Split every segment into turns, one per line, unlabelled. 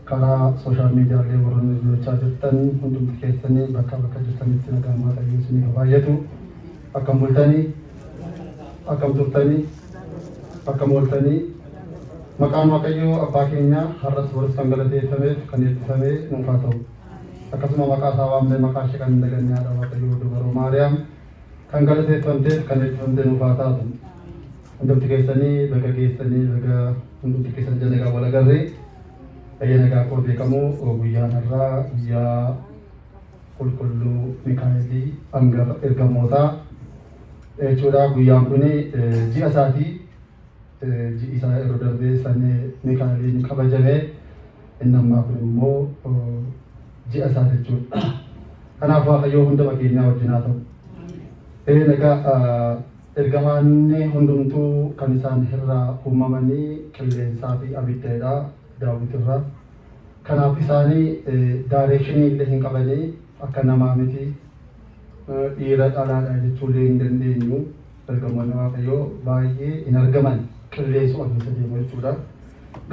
karaa sooshaal miidiyaalee warroonni hojjechaa jirtan hundumti keessanii bakka jirtanitti nagaan waaqayyoo isiniif baay'atu akkam bultanii akkam turtanii akkam ooltanii maqaan waaqayyoo abbaa keenya har'as boris kan galateeffameef kan eebbifamee nuuf haa ta'u akkasuma maqaa isaa waamnee maqaa ishee kan hin daganne haadha waaqayyoo dubaroo maariyaam kan galateeffamteef kan eebbifamte nuuf haa taatu hundumti keessanii baga geessanii baga hundumti keessan jala egaa wal agarree ayyaana gaafoo beekamu guyyaan irraa guyyaa qulqulluu Mikaa'elii hangafa ergamootaa jechuudha. Guyyaan kun ji'a isaatii ji'i isaa yeroo darbee sanee Mikaa'eliin kabajamee inni ammaa kun immoo ji'a isaa jechuudha. Kanaaf waaqayyoo hunduma keenyaa wajjin haa ta'u. Egaa ergamaanni hundumtuu kan isaan irraa uumamanii qilleensaa fi abiddaadha. Daawit irraa kanaaf isaanii daarekshinii illee hin qabanii akka namaa miti dhiira dhalaadha jechuullee hin dandeenyu ergamoonni waaqayyoo baay'ee hin argaman qilleensuma keessa deemu jechuudha.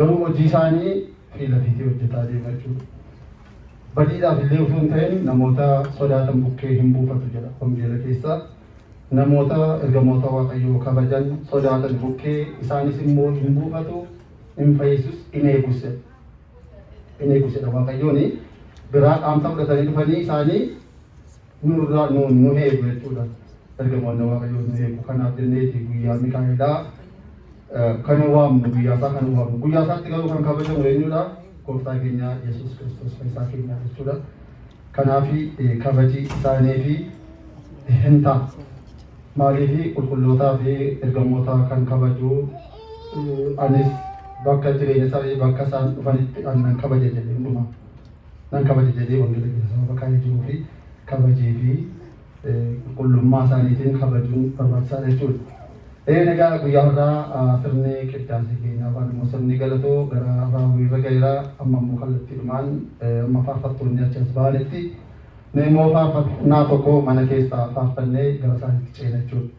Garuu hojii isaanii fi lafiitii hojjetaa deemu jechuudha. Badiidhaaf illee utuu hin ta'in namoota sodaatan bukkee hin buufatu jedha wangeela keessa. Namoota ergamoota waaqayyoo kabajan sodaatan bukkee isaanis immoo hin buufatu. In fayyisus in eeguse waaqayyoon biraa dhaamsa fudhatanii dhufanii isaanii nurraa nu eegu jechuudha. Ergamoonni waaqayyoo nu eegu kanaaf jenneeti guyyaa Mikaa'elaa kan waamnu guyyaa isaa kan waamnu guyyaa isaatti garuu kan kabajamu eenyudha? Gooftaa keenya Yesuus Kiristoos fayyisaa keenya jechuudha. Kanaaf kabaji isaanii fi hin ta'a. Maaliif qulqullootaa fi ergamoota kan kabaju anis bakka jireenya isaanii bakka isaan dhufanitti nan kabaje jedhee hundumaa nan kabaje jedhee wangeela keessa bakka jiruu fi kabajee fi qulqullummaa isaaniitiin kabajuun barbaachisaadha jechuudha. Egaa guyyaa irraa sirni qiddaasii keenyaa afaan immoo sirni galatoo gara raawwii irra gaheera amma immoo kallattiidhumaan amma faarfattoonni achi as ba'anitti nu immoo faarfannaa tokko mana keessaa faarfannee gara isaaniitti ceena jechuudha.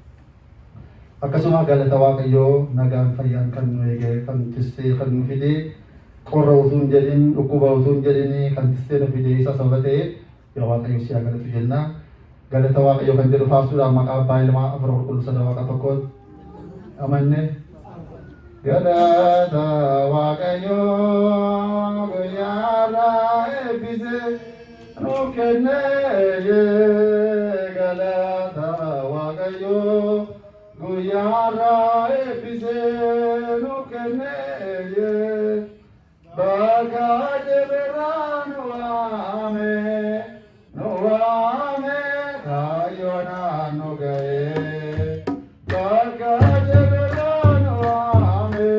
Akkasuma galata waaqayyoo nagaan fayyaan kan nu eege kan tissee kan nu fide qorra utuu hin jedhin dhukkuba utuu hin jedhin kan tissee nu fide isa sababa ta'eef yaa waaqayyo si haa galatu jenna. Galata waaqayyoo kan jedhu faarsuudhaan maqaa abbaa ilmaa afur qulqulluu sada waaqa tokkoon amanne. Galata waaqayyoo guyyaarraa eebbise nu kenne galata waaqayyoo. Guyyaarra eebbise nu kenne bakka jirraa nu waame kaayyoonaan nu ga'e bakka jirraa nu waame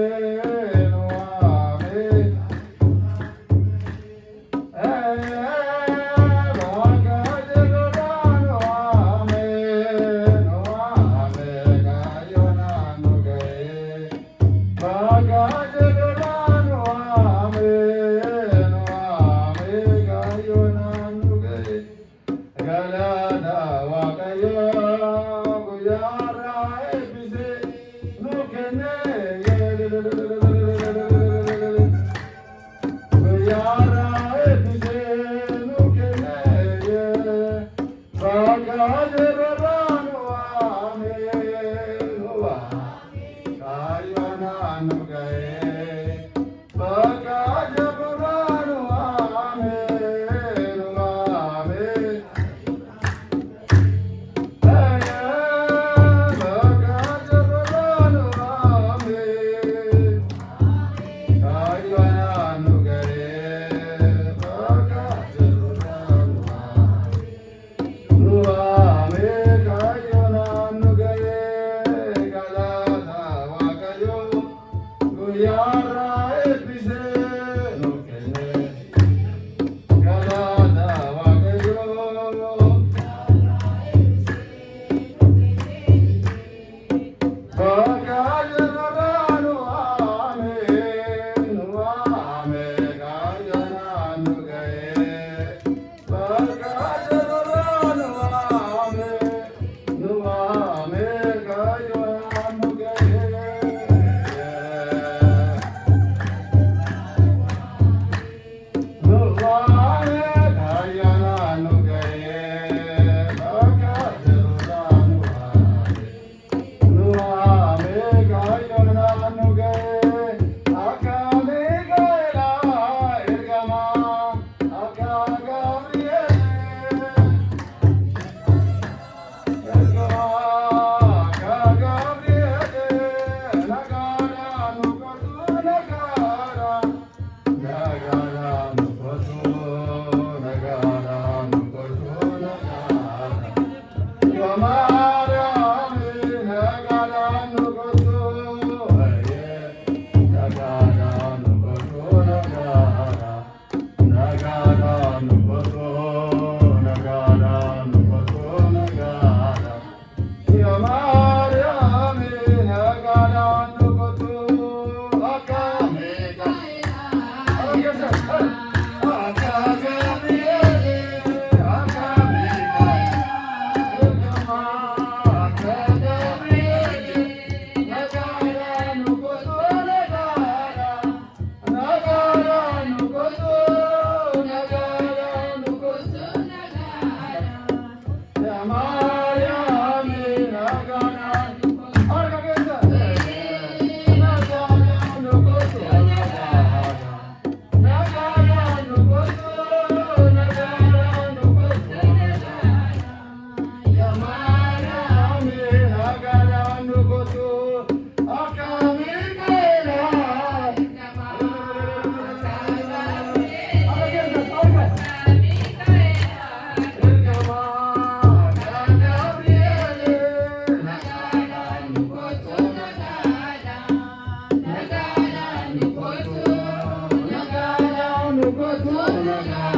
Nagara,